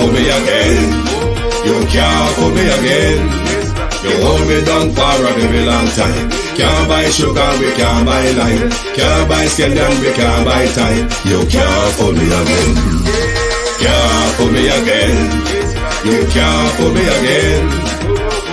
fool me again. You can't fool me again. You hold me down for a very long time. Can't buy sugar, we can't buy lime. Can't buy scallion, we can't buy time. You can't fool me again. Can't fool me again. You can't fool me again.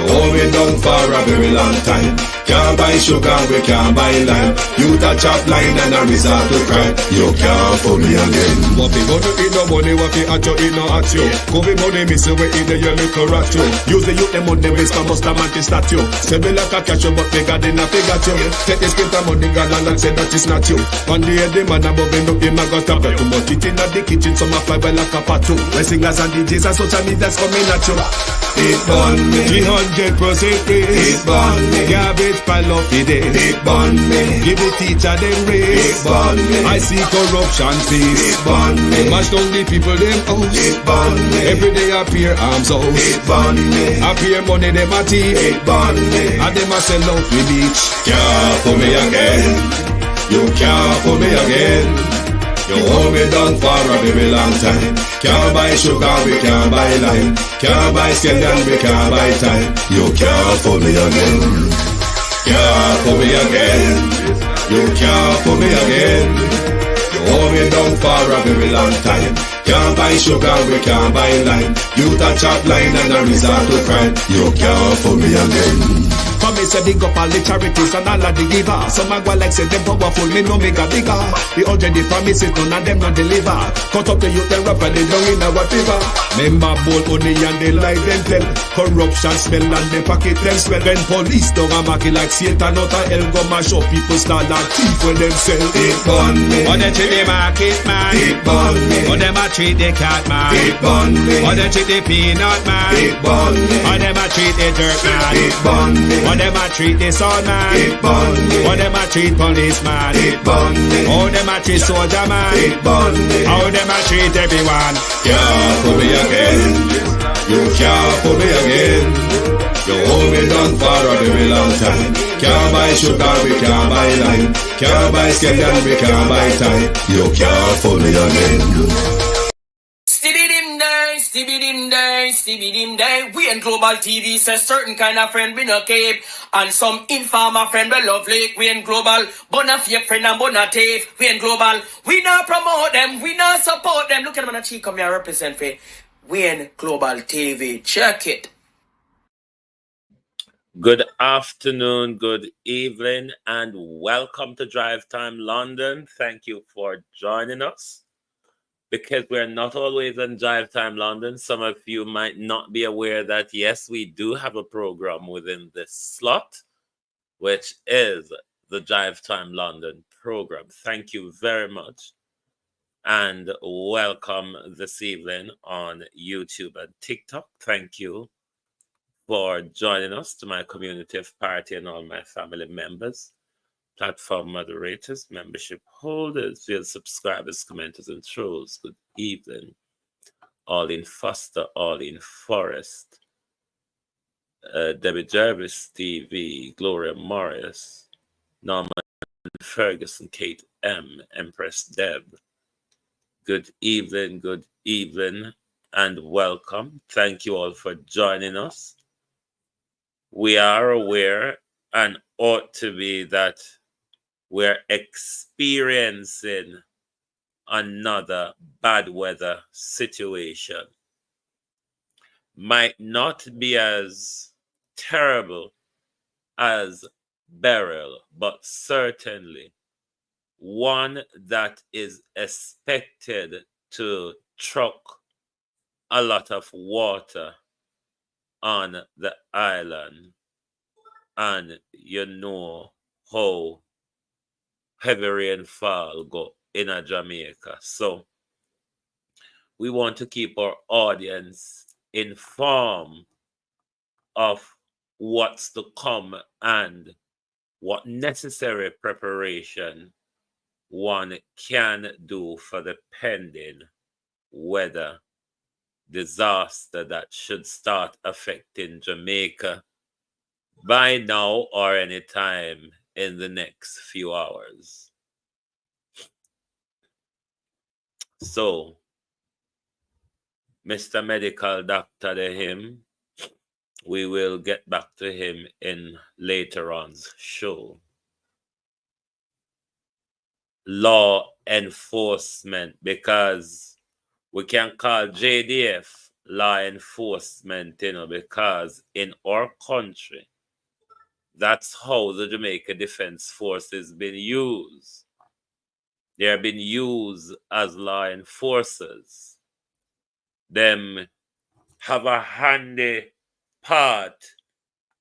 Hold me down for a very long time. Can't buy sugar, we can't buy lime. You touch up line and a resort to crime. You can't fool me again. What we gonna eat no money, what we at you, eat no at you. Covid money, miss away in the year, look rat you. Use the youth, the money, waste for most of man statue. Say me like a catch you, but they got in a figure you. Take this print of money, girl, and say that is not you. One day the man above him, up him, I got up. Too much eating at the kitchen, some of my well like a part two. My singers and DJs and social media's coming at you. It burn me. 300% raise. It burn me. Garbage pile up the day. It burn me. Give the teacher them raise. It burn me. I see corruption face. It burn me. Mash down the people them house. It burn me. Every day appear arms out. It burn me. Appear money them a thief. It burn me. And them a sell out the beach. Can't fool me again. You can't fool me again. You hold me down for a very long time. Can't buy sugar, we can't buy lime. Can't buy scallion, we can't buy time. You can't fool me again. Can't fool me again. You can't fool me again. You hold me down for a very long time. Can't buy sugar, we can't buy lime. You touch up line and a resort to crime. You can't fool me again. Come me say big up all the charities and all of the givers. Some a go like say them powerful, me no make a bigger. The already promises, none of them not deliver. Cut up the youth, they rap and they down in our fever. Member bowl only and they lie them tell. Corruption smell and they pocket them swell. When police don't a market like Satan out of hell, go mash up people start like thief when them sell. It burn me. Or they treat the market man. It burn me. Or them a treat the cat man. It burn me. Or they treat the peanut man. It burn me. Or them a treat the dirt man. It burn me. Or them a treat the sun man. It burn me. Or them a treat policeman. It burn me. Or them a treat soldier man. It burn me. How them a treat everyone. Can't fool me again. You can't fool me again. You hold me down for a very long time. Can't buy sugar, we can't buy lime. Can't buy scallion, we can't buy time. You can't fool me again. Stevie dim day. We in global TV says certain kind of friend we no cape. And some informer friend we love lake. We in global, but a fake friend and but a thief. We in global, we not promote them, we not support them. Look at them on a cheek come here represent for we in global TV. Check it. Good afternoon, good evening, and welcome to Drive Time London. Thank you for joining us. Because we're not always in Drive Time London, some of you might not be aware that, yes, we do have a program within this slot, which is the Drive Time London program. Thank you very much. And welcome this evening on YouTube and TikTok. Thank you for joining us, to my community of party and all my family members, platform moderators, membership holders, field subscribers, commenters, and trolls. Good evening. All in Foster, all in Forest, Debbie Jervis, Stevie, Gloria Morris, Norman Ferguson, Kate M, Empress Deb. Good evening, and welcome. Thank you all for joining us. We are aware and ought to be that we're experiencing another bad weather situation. Might not be as terrible as Beryl, but certainly one that is expected to truck a lot of water on the island. And you know how heavy rainfall go in Jamaica. So we want to keep our audience informed of what's to come and what necessary preparation one can do for the pending weather disaster that should start affecting Jamaica by now or any time in the next few hours. So Mr. Medical Doctor to him. We will get back to him in later on's show. Law enforcement, because we can call JDF law enforcement, because in our country, that's how the Jamaica Defense Force has been used. They have been used as law enforcers. Them have a handy part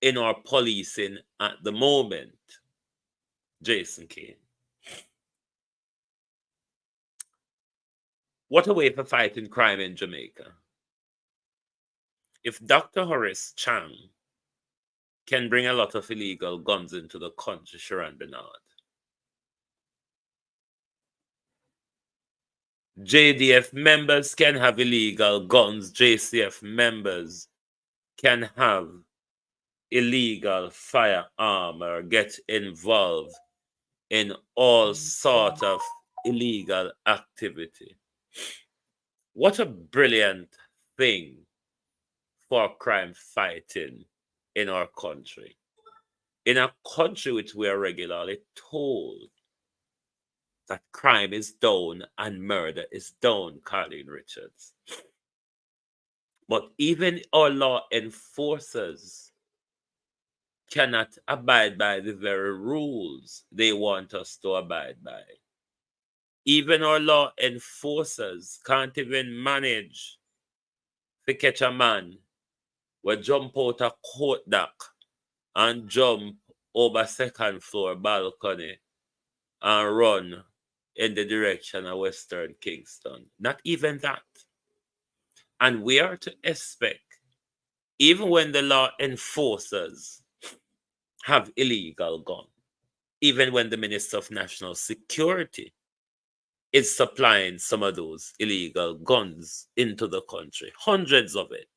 in our policing at the moment. Jason Kane. What a way for fighting crime in Jamaica. If Dr. Horace Chang can bring a lot of illegal guns into the country, Sharon Bernard, JDF members can have illegal guns, JCF members can have illegal firearm or get involved in all sort of illegal activity. What a brilliant thing for crime fighting in our country. In a country which we are regularly told that crime is down and murder is down, Carleen Richards. But even our law enforcers cannot abide by the very rules they want us to abide by. Even our law enforcers can't even manage to catch a man will jump out a court dock and jump over second floor balcony and run in the direction of Western Kingston. Not even that. And we are to expect, even when the law enforcers have illegal guns, even when the Minister of National Security is supplying some of those illegal guns into the country, hundreds of it,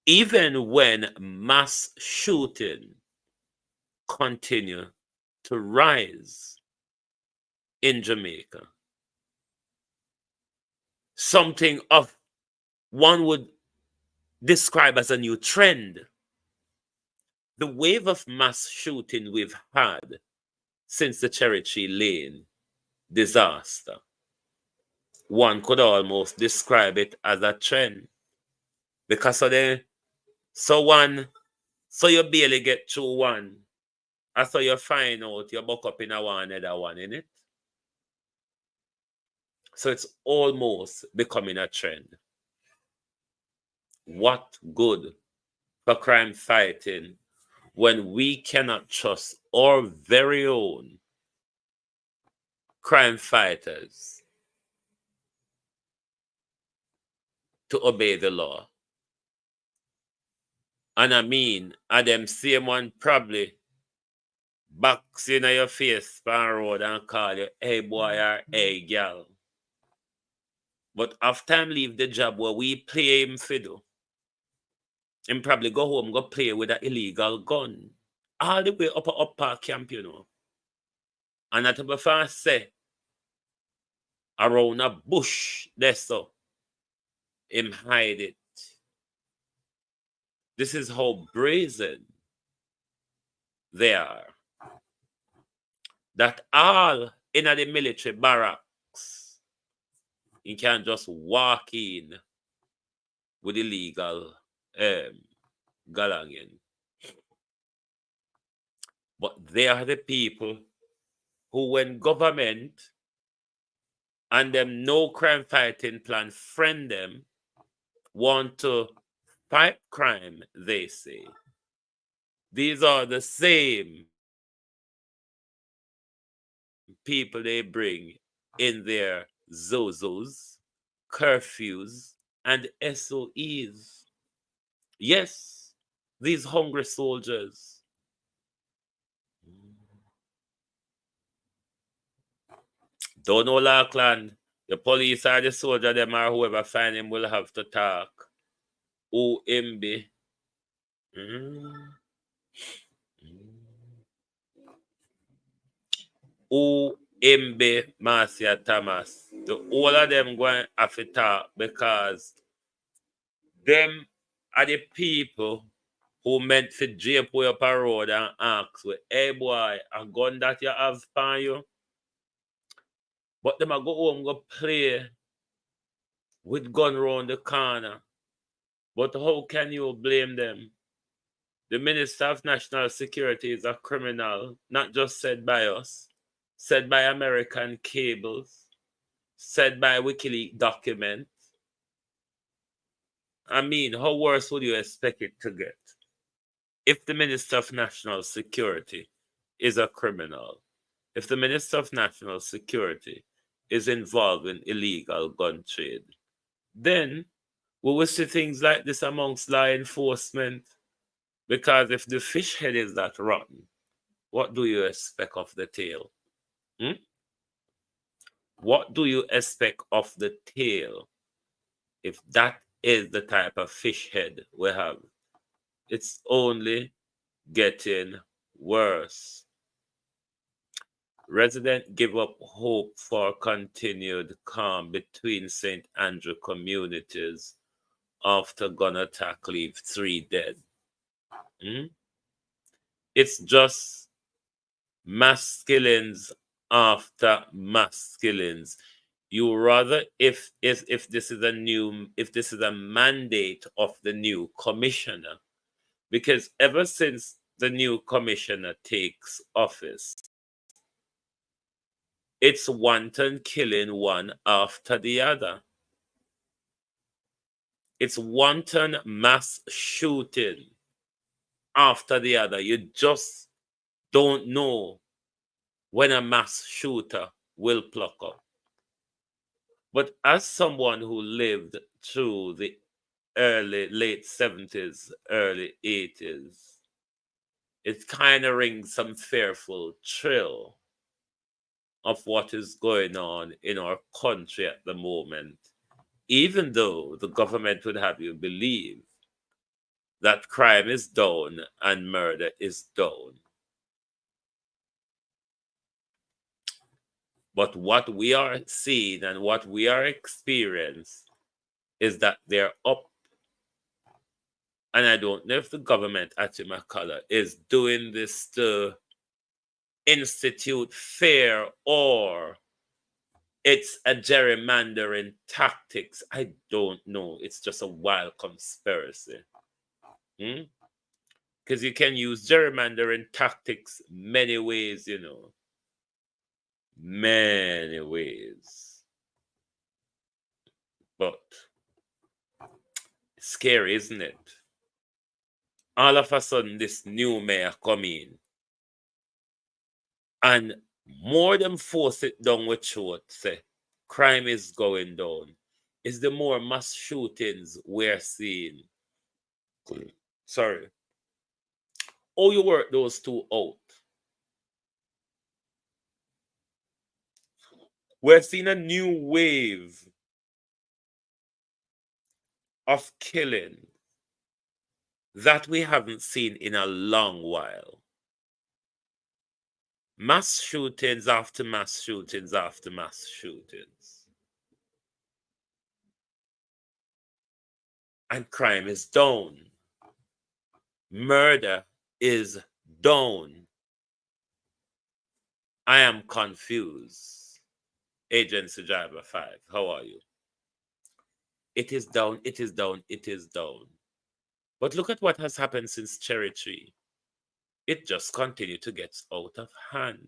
even when mass shooting continue to rise in Jamaica, something of one would describe as a new trend. The wave of mass shooting we've had since the Cherry Tree Lane disaster, one could almost describe it as a trend. Because of the so you barely get through one. And so you find out you buck up in a one another one, in it. So it's almost becoming a trend. What good for crime fighting when we cannot trust our very own crime fighters to obey the law? And I mean, them same one probably box in your face on road and call you, hey boy or hey girl. But after him leave the job where we play him fiddle, him probably go home, go play with an illegal gun. All the way up a upper camp, And that before say, around a bush, there so, him hide it. This is how brazen they are. That all in the military barracks, you can just walk in with illegal galangin. But they are the people who, when government and them no crime fighting plan friend them, want to fight crime, they say. These are the same people they bring in their zozos, curfews, and SOEs. Yes, these hungry soldiers. Don't know Lackland. The police or the soldier, them or whoever find him will have to talk. OMB. OMB Marcia Thomas. The all of them going have to talk because them are the people who meant to jape way up a road and ask with, hey boy, a gun that you have on you. But them a go home go play with gun round the corner. But how can you blame them? The Minister of National Security is a criminal, not just said by us, said by American cables, said by WikiLeaks documents. I mean, how worse would you expect it to get? If the Minister of National Security is a criminal, if the Minister of National Security is involved in illegal gun trade, then we will see things like this amongst law enforcement. Because if the fish head is that rotten, what do you expect of the tail? Hmm? What do you expect of the tail if that is the type of fish head we have? It's only getting worse. Residents give up hope for continued calm between St. Andrew communities after gun attack leave 3 dead. Hmm? It's just mass killings after mass killings. You rather if this is a mandate of the new commissioner, because ever since the new commissioner takes office, it's wanton killing one after the other. It's wanton mass shooting after the other. You just don't know when a mass shooter will pluck up. But as someone who lived through the late 70s, early 80s, it kind of rings some fearful thrill of what is going on in our country at the moment, even though the government would have you believe that crime is down and murder is down. But what we are seeing and what we are experiencing is that they're up. And I don't know if the government at Jamaica is doing this to institute fear or it's a gerrymandering tactics. I don't know. It's just a wild conspiracy. Because you can use gerrymandering tactics many ways, you know. Many ways. But scary, isn't it? All of a sudden, this new mayor come in and more than force it down with throat, say, crime is going down. Is the more mass shootings we're seeing. Sorry. Oh, you work those two out. We're seeing a new wave of killing that we haven't seen in a long while. Mass shootings after mass shootings after mass shootings. And crime is down. Murder is down. I am confused. Agency Driver 5, how are you? It is down, it is down, it is down. But look at what has happened since Cherry Tree. It just continued to get out of hand.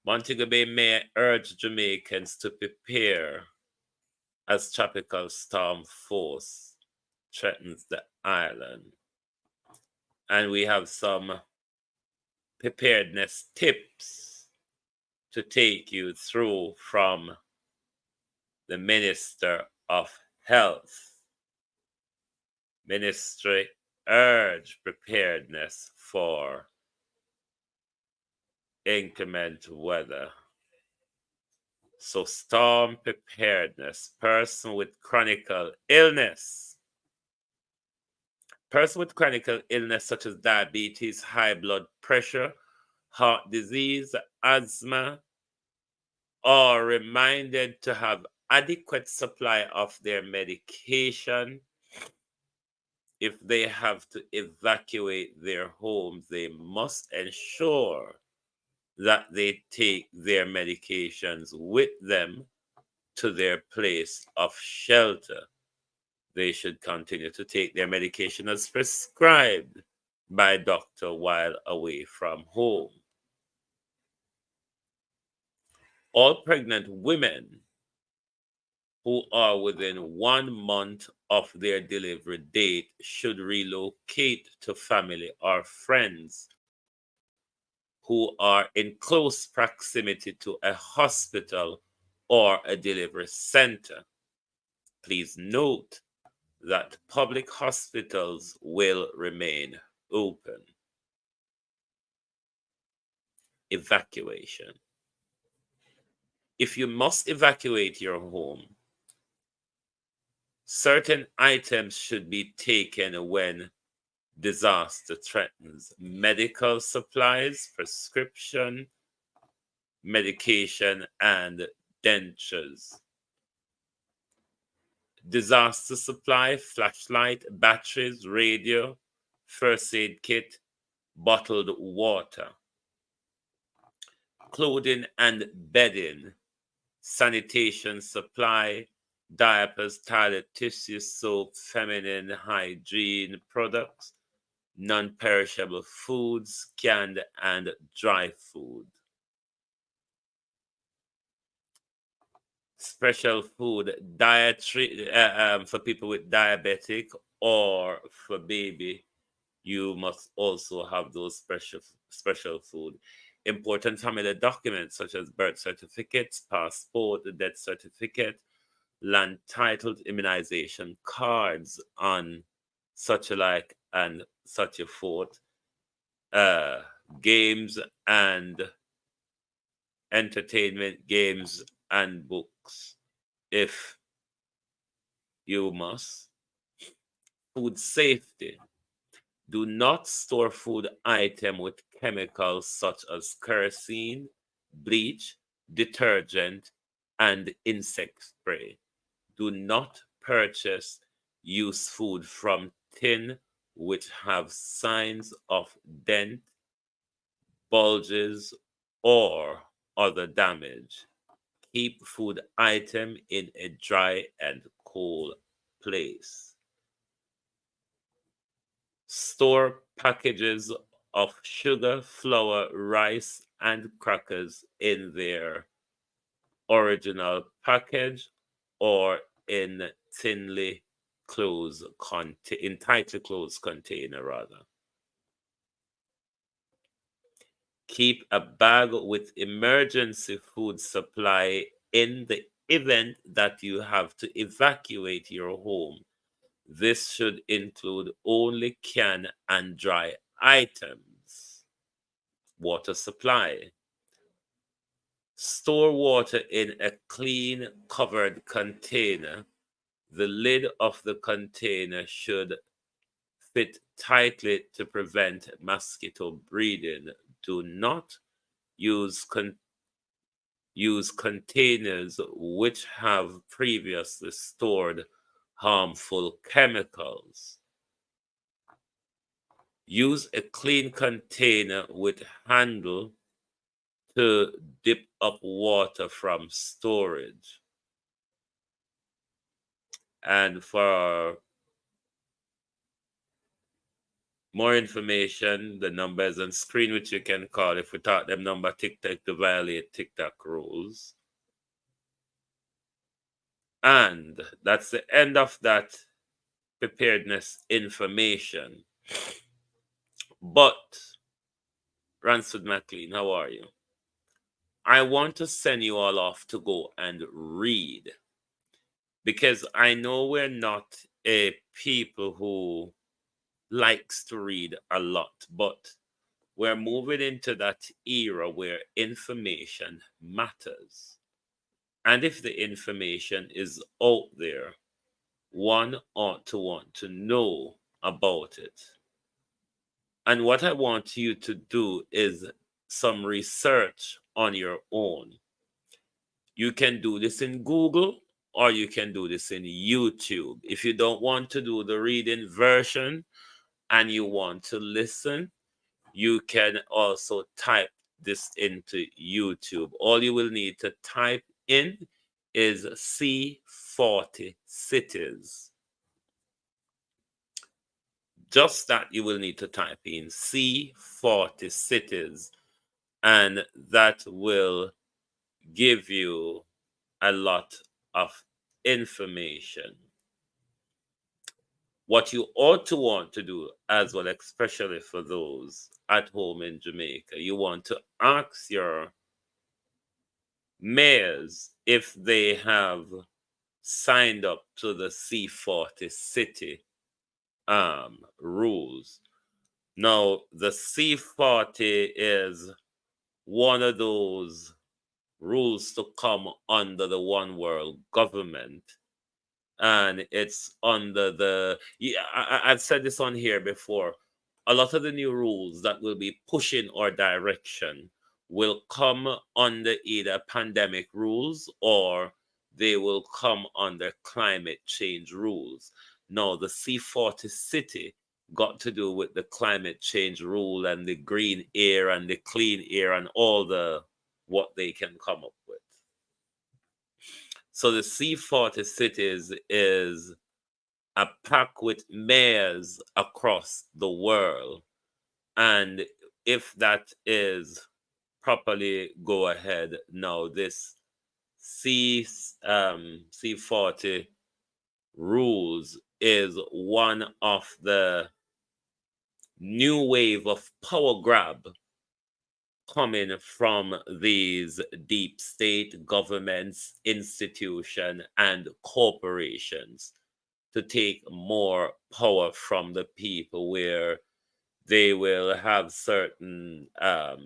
Montego Bay Mayor urged Jamaicans to prepare as tropical storm force threatens the island. And we have some preparedness tips to take you through from the Minister of Health. Ministry urged preparedness for inclement weather. So storm preparedness, person with chronic illness. Person with chronic illness such as diabetes, high blood pressure, heart disease, asthma, are reminded to have adequate supply of their medication. If they have to evacuate their homes, they must ensure that they take their medications with them to their place of shelter. They should continue to take their medication as prescribed by a doctor while away from home. All pregnant women who are within 1 month of their delivery date should relocate to family or friends who are in close proximity to a hospital or a delivery center. Please note that public hospitals will remain open. Evacuation. If you must evacuate your home, certain items should be taken when disaster threatens: medical supplies, prescription, medication, and dentures. Disaster supply: flashlight, batteries, radio, first aid kit, bottled water. Clothing and bedding, sanitation supply, diapers, toilet tissue, soap, feminine hygiene products, non-perishable foods, canned and dry food. Special food, dietary for people with diabetic or for baby, you must also have those special food. Important family documents such as birth certificates, passport, death certificate, land titles, immunization cards on such alike and such a forth, games and entertainment, games and books if you must. Food safety. Do not store food item with chemicals such as kerosene, bleach, detergent, and insect spray. Do not purchase used food from tin which have signs of dent, bulges, or other damage. Keep food item in a dry and cool place. Store packages of sugar, flour, rice, and crackers in their original package or in tightly closed container rather. Keep a bag with emergency food supply in the event that you have to evacuate your home. This should include only canned and dry items. Water supply. Store water in a clean, covered container. The lid of the container should fit tightly to prevent mosquito breeding. Do not use containers which have previously stored harmful chemicals. Use a clean container with handle to dip up water from storage. And for more information, the number is on screen, which you can call if we thought them number TikTok to violate TikTok rules. And that's the end of that preparedness information. But, Ransford McLean, how are you? I want to send you all off to go and read, because I know we're not a people who likes to read a lot, but we're moving into that era where information matters. And if the information is out there, one ought to want to know about it. And what I want you to do is some research on your own. You can do this in Google or you can do this in YouTube. If you don't want to do the reading version and you want to listen, you can also type this into YouTube. All you will need to type in is C40 cities. Just that you will need to type in C40 cities, and that will give you a lot of information. What you ought to want to do as well, especially for those at home in Jamaica, you want to ask your mayors if they have signed up to the C40 city rules. Now, the C40 is one of those rules to come under the One World government. And it's under the, I've said this on here before, a lot of the new rules that will be pushing our direction will come under either pandemic rules or they will come under climate change rules. Now, the C40 city got to do with the climate change rule and the green air and the clean air and all the what they can come up with. So the C40 cities is a pact with mayors across the world. And if that is properly go ahead now, this C40 rules is one of the new wave of power grab coming from these deep state governments, institutions, and corporations to take more power from the people, where they will have certain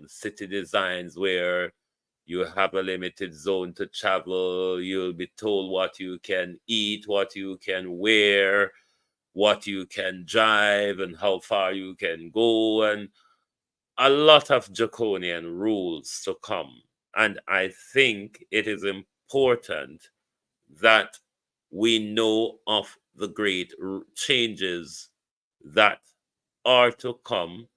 city designs where you have a limited zone to travel. You'll be told what you can eat, what you can wear, what you can drive, and how far you can go, and a lot of draconian rules to come. And I think it is important that we know of the great changes that are to come,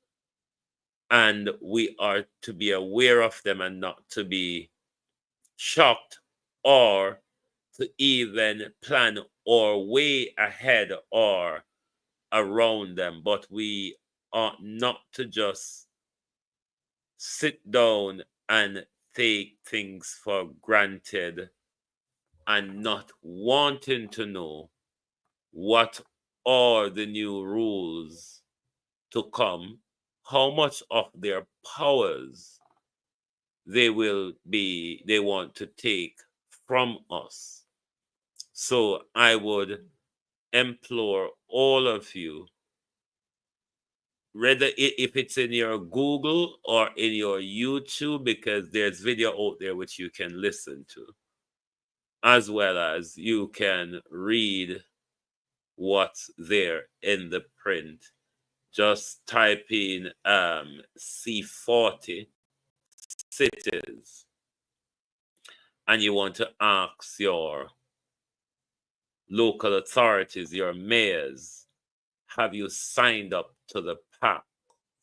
and we are to be aware of them and not to be shocked or to even plan or way ahead or around them. But we ought not to just sit down and take things for granted and not wanting to know what are the new rules to come, how much of their powers they want to take from us. So I would implore all of you, whether if it's in your Google or in your YouTube, because there's video out there which you can listen to, as well as you can read what's there in the print. Just type in C40 cities, and you want to ask your local authorities, your mayors, have you signed up to the Pact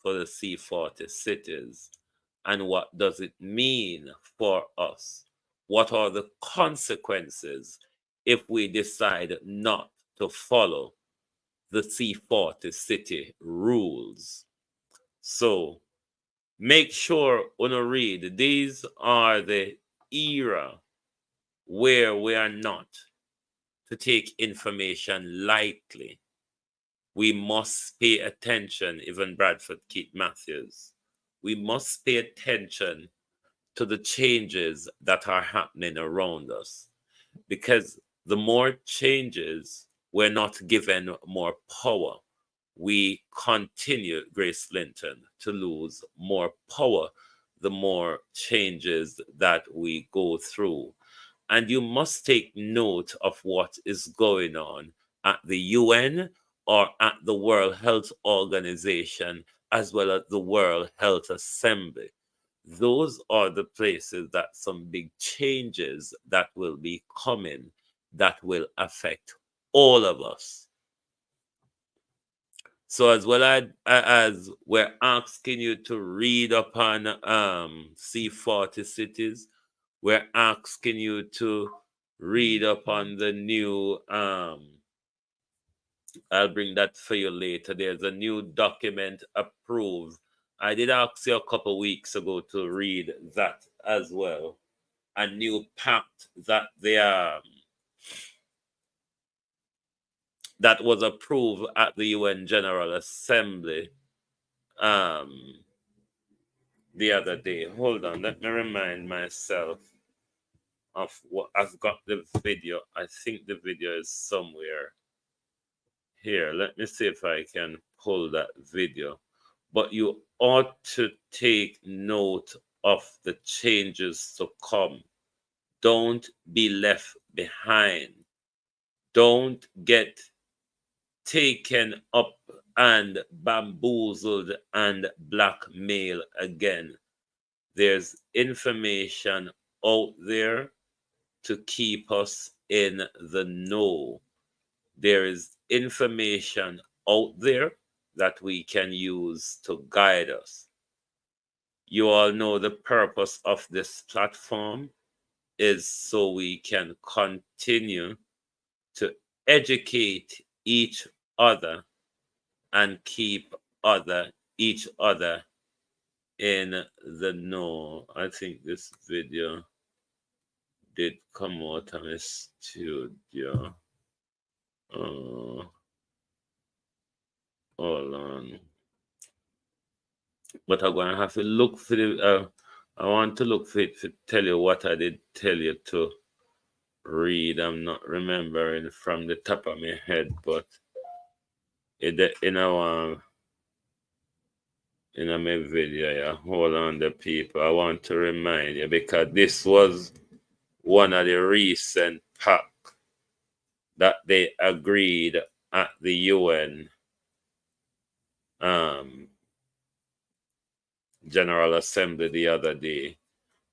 for the C40 cities? And what does it mean for us? What are the consequences if we decide not to follow the C40 city rules? So make sure when you read, these are the era where we are not to take information lightly. We must pay attention, even Bradford Keith Matthews. We must pay attention to the changes that are happening around us, because the more changes, we're not given more power. We continue, Grace Linton, to lose more power the more changes that we go through. And you must take note of what is going on at the UN or at the World Health Organization, as well as the World Health Assembly. those are the places that some big changes that will be coming that will affect all of us. So as well as we're asking you to read upon C40 cities, we're asking you to read upon the new I'll bring that for you later. There's a new document approved. I did ask you a couple weeks ago to read that as well. A new pact that that was approved at the UN General Assembly the other day. Hold on, let me remind myself of what I've got the video. I think the video is somewhere here. Let me see if I can pull that video. But you ought to take note of the changes to come. Don't be left behind. Don't get taken up and bamboozled and blackmailed again. There's information out there to keep us in the know. There is information out there that we can use to guide us. You all know the purpose of this platform is so we can continue to educate each other and keep each other in the know. I think this video did come out of my studio. Hold on. But I'm going to have to look for the. I want to look for it to tell you what I did tell you to read. I'm not remembering from the top of my head, but in my video, yeah. Hold on, the people. I want to remind you because this was one of the recent pact that they agreed at the UN General Assembly the other day,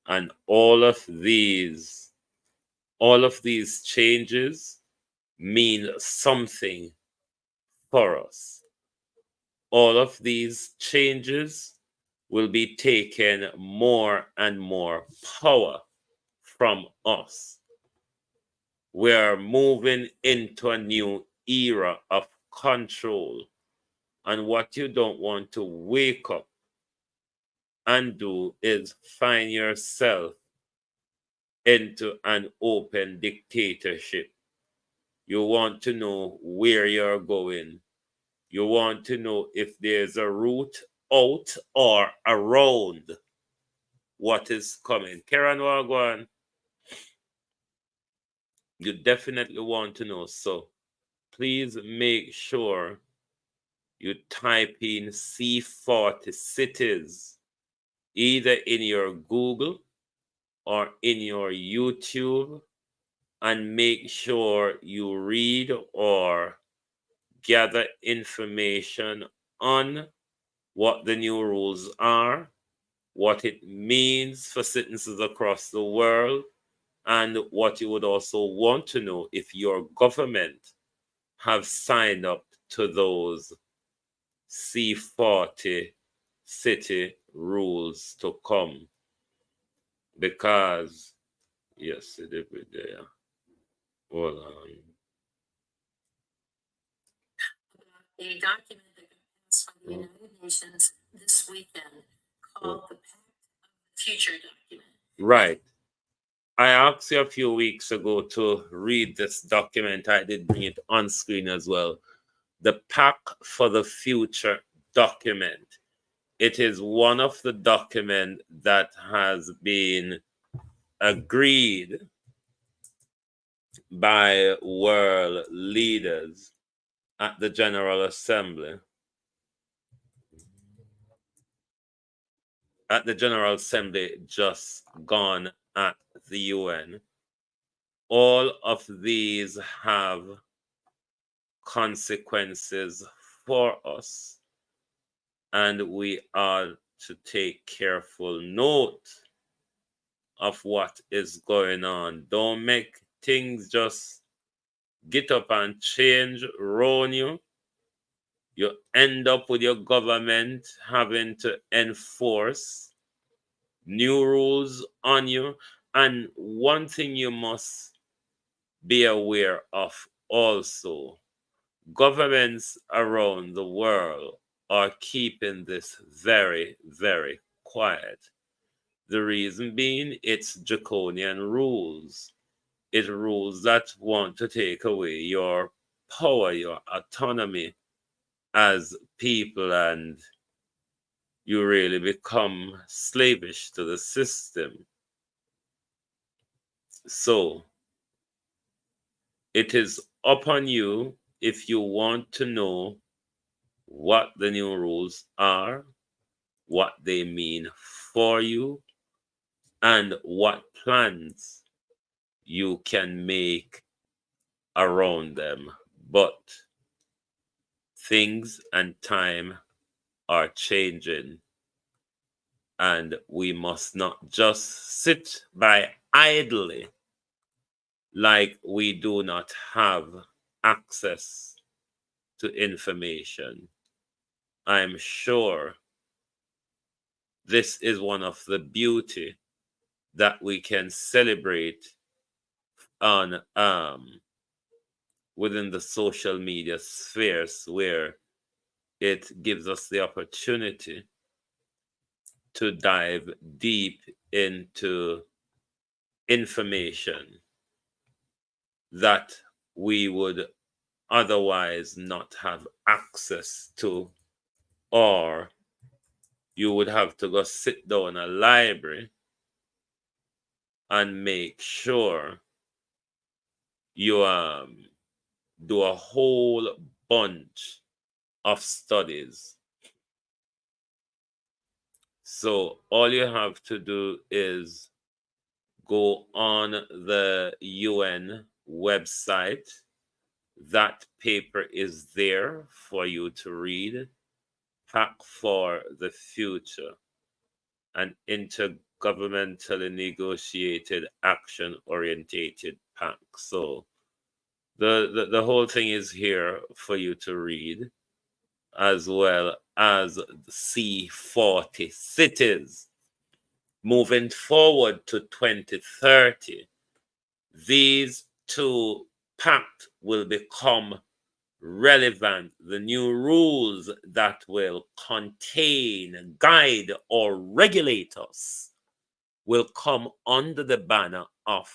and all of these changes mean something for us. All of these changes will be taking more and more power from us. We are moving into a new era of control. And what you don't want to wake up and do is find yourself into an open dictatorship. You want to know where you're going. You want to know if there's a route out or around what is coming. Karen Wagwan, you definitely want to know. So please make sure you type in C40 cities either in your Google or in your YouTube, and make sure you read or gather information on what the new rules are, what it means for citizens across the world, and what you would also want to know if your government have signed up to those C40 city rules to come. Because, yes, it is there. Hold on. A document that passed by the United Nations this weekend called the Pact of the Future document. Right. I asked you a few weeks ago to read this document. I did bring it on screen as well. The Pact for the Future document. It is one of the documents that has been agreed by world leaders at the General Assembly. At the General Assembly just gone at the UN. All of these have consequences for us, and we are to take careful note of what is going on. Don't make things just get up and change around you. You end up with your government having to enforce new rules on you. And one thing you must be aware of also, governments around the world are keeping this very, very quiet. The reason being, it's draconian rules. It's rules that want to take away your power, your autonomy as people, and you really become slavish to the system. So it is upon you if you want to know what the new rules are, what they mean for you, and what plans you can make around them. But things and time are changing, and we must not just sit by idly like we do not have access to information. I'm sure this is one of the beauty that we can celebrate on within the social media spheres, where it gives us the opportunity to dive deep into information that we would otherwise not have access to, or you would have to go sit down in a library and make sure you do a whole bunch of studies. So all you have to do is go on the UN website. That paper is there for you to read. Pact for the Future, an intergovernmentally negotiated action orientated pact. So the whole thing is here for you to read, as well as C40 cities. Moving forward to 2030, these two pacts will become relevant. The new rules that will contain, guide, or regulate us will come under the banner of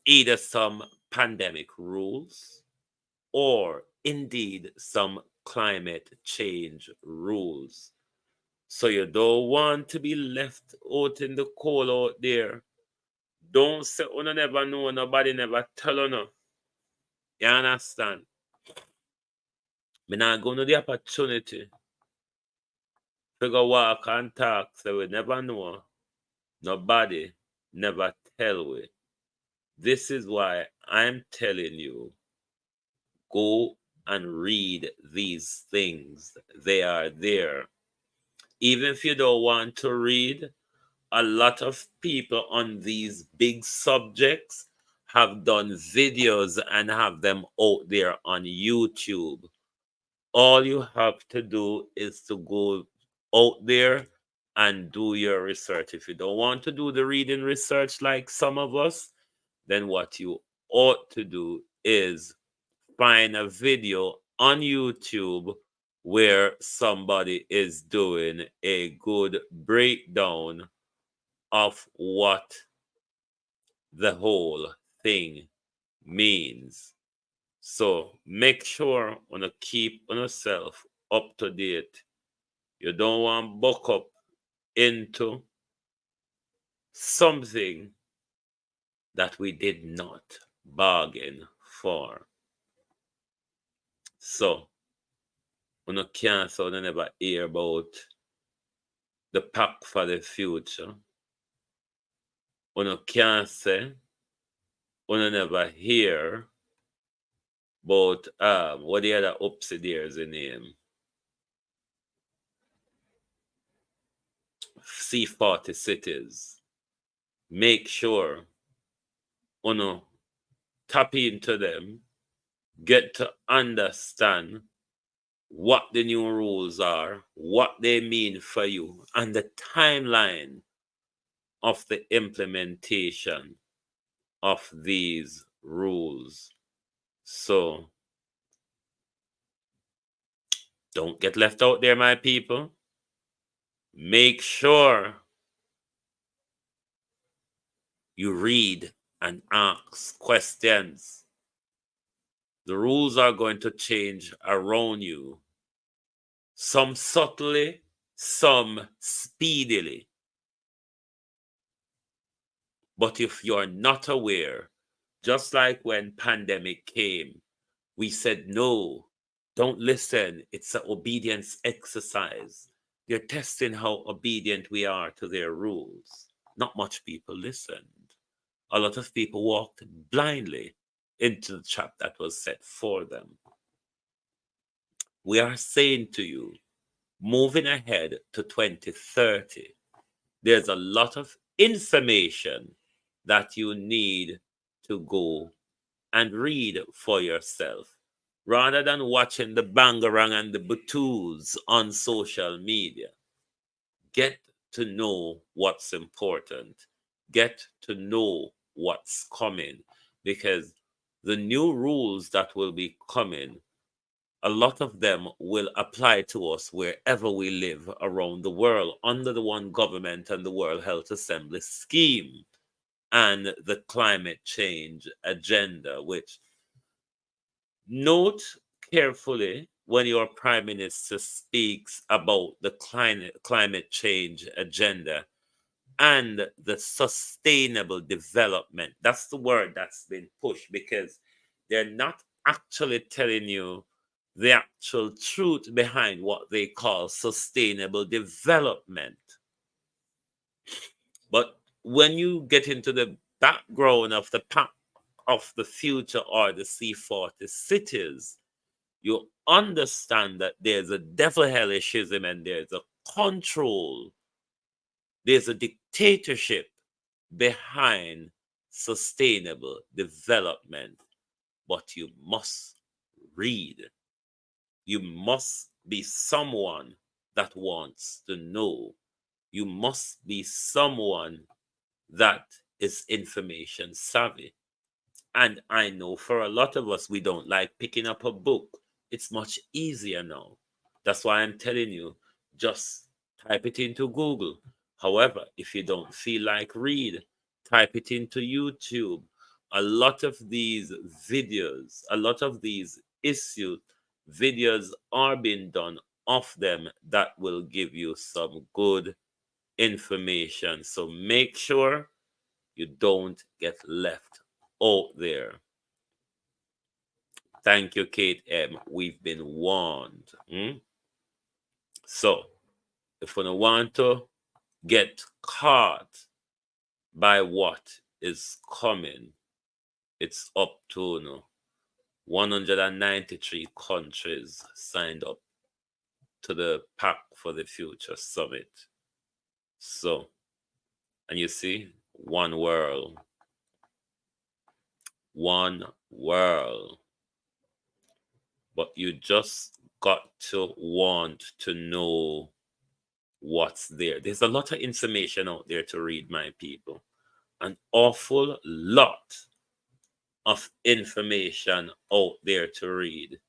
either some pandemic rules or indeed some climate change rules. So you don't want to be left out in the cold out there. Don't say, "Oh, no, never know, nobody never tell you no." You understand? Me not going to the opportunity to go walk and talk, so we never know. Nobody never tell we. This is why I'm telling you, go and read these things. They are there. Even if you don't want to read, a lot of people on these big subjects have done videos and have them out there on YouTube. All you have to do is to go out there and do your research. If you don't want to do the reading research like some of us, then what you ought to do is find a video on YouTube where somebody is doing a good breakdown of what the whole thing means. So make sure to keep on yourself up to date. You don't want to buck up into something that we did not bargain for. So, you can't so you never hear about the Pact for the Future. You can't say you never hear about what the other upsy there's the name. C40 cities. Make sure tap into them, get to understand what the new rules are, what they mean for you, and the timeline of the implementation of these rules. So don't get left out there, my people. Make sure you read and ask questions. The rules are going to change around you, some subtly, some speedily. But if you're not aware, just like when pandemic came, we said, no, don't listen. It's an obedience exercise. They're testing how obedient we are to their rules. Not much people listened. A lot of people walked blindly into the trap that was set for them. We are saying to you, moving ahead to 2030, there's a lot of information that you need to go and read for yourself rather than watching the bangarang and the butus on social media. Get to know what's important. Get to know what's coming, because the new rules that will be coming, a lot of them will apply to us wherever we live around the world under the One Government and the World Health Assembly scheme and the climate change agenda, which, note carefully when your prime minister speaks about the climate change agenda and the sustainable development. That's the word that's been pushed, because they're not actually telling you the actual truth behind what they call sustainable development. But when you get into the background of the Pact of the Future, or the C40 cities, you understand that there's a devil hellishism and there's a control, there's a dictatorship behind sustainable development. But you must read. You must be someone that wants to know. You must be someone that is information savvy. And I know for a lot of us, we don't like picking up a book. It's much easier now. That's why I'm telling you, just type it into Google. However, if you don't feel like read, type it into YouTube. A lot of these videos, a lot of these issue videos are being done of them that will give you some good information. So make sure you don't get left out there. Thank you, Kate M. We've been warned. So, if we want to get caught by what is coming, it's up to 193 countries signed up to the Pact for the Future Summit. So, and you see, one world. One world. But you just got to want to know what's there. There's a lot of information out there to read, my people. An awful lot of information out there to read.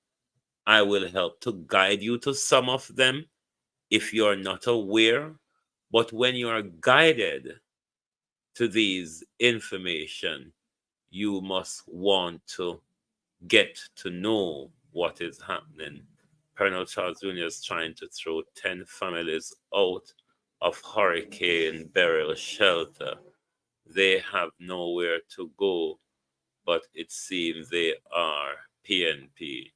I will help to guide you to some of them if you're not aware. But when you are guided to these information, you must want to get to know what is happening. Colonel Charles Jr. is trying to throw 10 families out of Hurricane Beryl shelter. They have nowhere to go, but it seems they are PNP.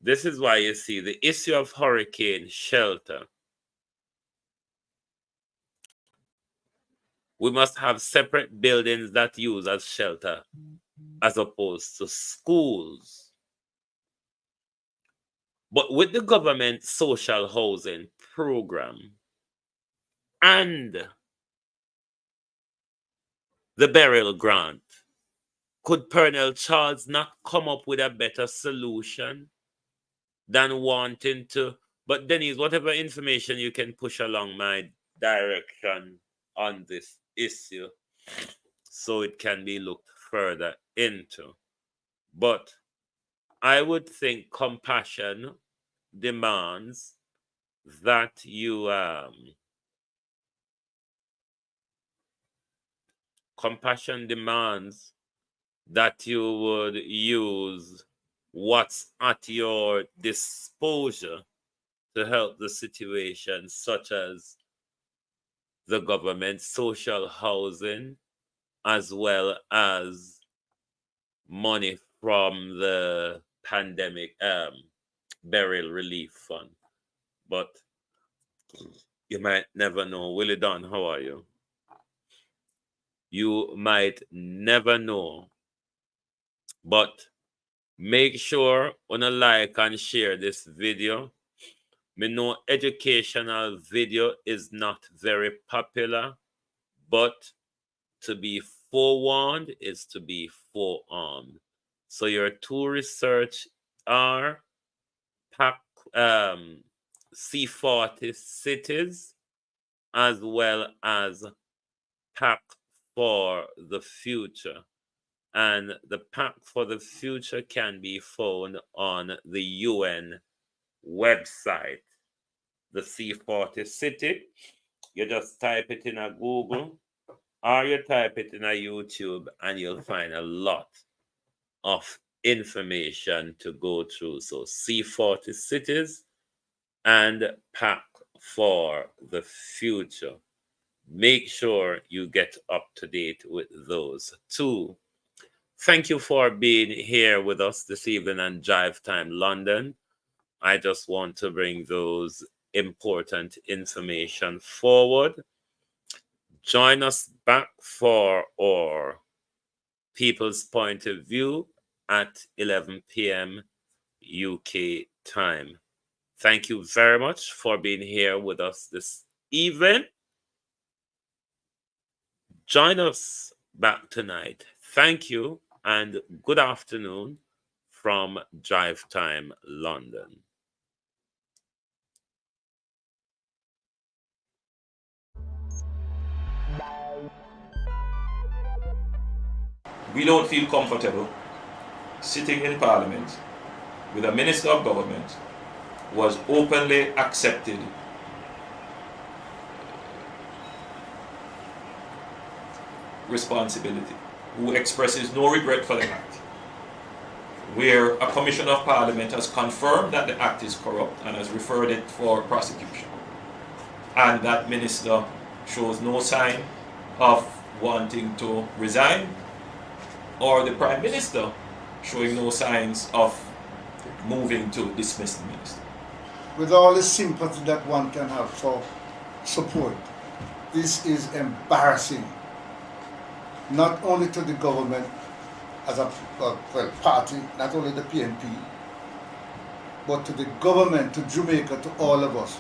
This is why you see the issue of hurricane shelter. We must have separate buildings that use as shelter as opposed to schools. But with the government social housing program, and the burial grant. Could Colonel Charles not come up with a better solution than wanting to? But Denise, whatever information you can push along my direction on this issue so it can be looked further into. But I would think compassion demands that you would use what's at your disposal to help the situation, such as the government social housing, as well as money from the pandemic burial relief fund. But you might never know. Willie Don, how are you? You might never know. But make sure on a like and share this video. Me know educational video is not very popular, but to be forewarned is to be forearmed. So your two research are Pact, C40 CITIES, as well as Pact for the Future. And the Pact for the Future can be found on the UN website. The C40 City, you just type it in a Google or you type it in a YouTube and you'll find a lot of information to go through. So C40 Cities and Pact for the Future. Make sure you get up to date with those two. Thank you for being here with us this evening on Drive Time London. I just want to bring those important information forward. Join us back for our People's Point of View at 11 p.m. UK time. Thank you very much for being here with us this evening. Join us back tonight. Thank you and good afternoon from Drive Time London. We don't feel comfortable sitting in Parliament with a Minister of Government who has openly accepted responsibility, who expresses no regret for the act, where a Commission of Parliament has confirmed that the act is corrupt and has referred it for prosecution, and that Minister shows no sign of wanting to resign, or the Prime Minister showing no signs of moving to dismiss the Minister. With all the sympathy that one can have for support, this is embarrassing, not only to the government as a party, not only the PNP, but to the government, to Jamaica, to all of us.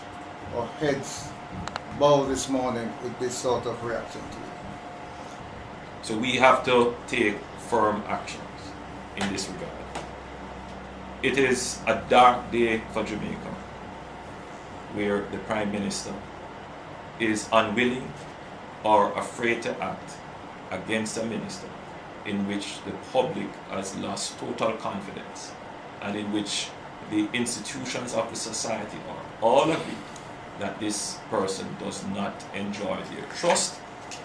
Our heads bow this morning with this sort of reaction to it. So we have to take firm actions in this regard. It is a dark day for Jamaica, where the Prime Minister is unwilling or afraid to act against a minister in which the public has lost total confidence and in which the institutions of the society are all agree that this person does not enjoy their trust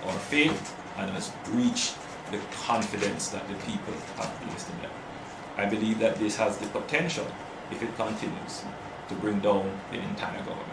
or faith and has breached the confidence that the people have placed in them. I believe that this has the potential, if it continues, to bring down the entire government.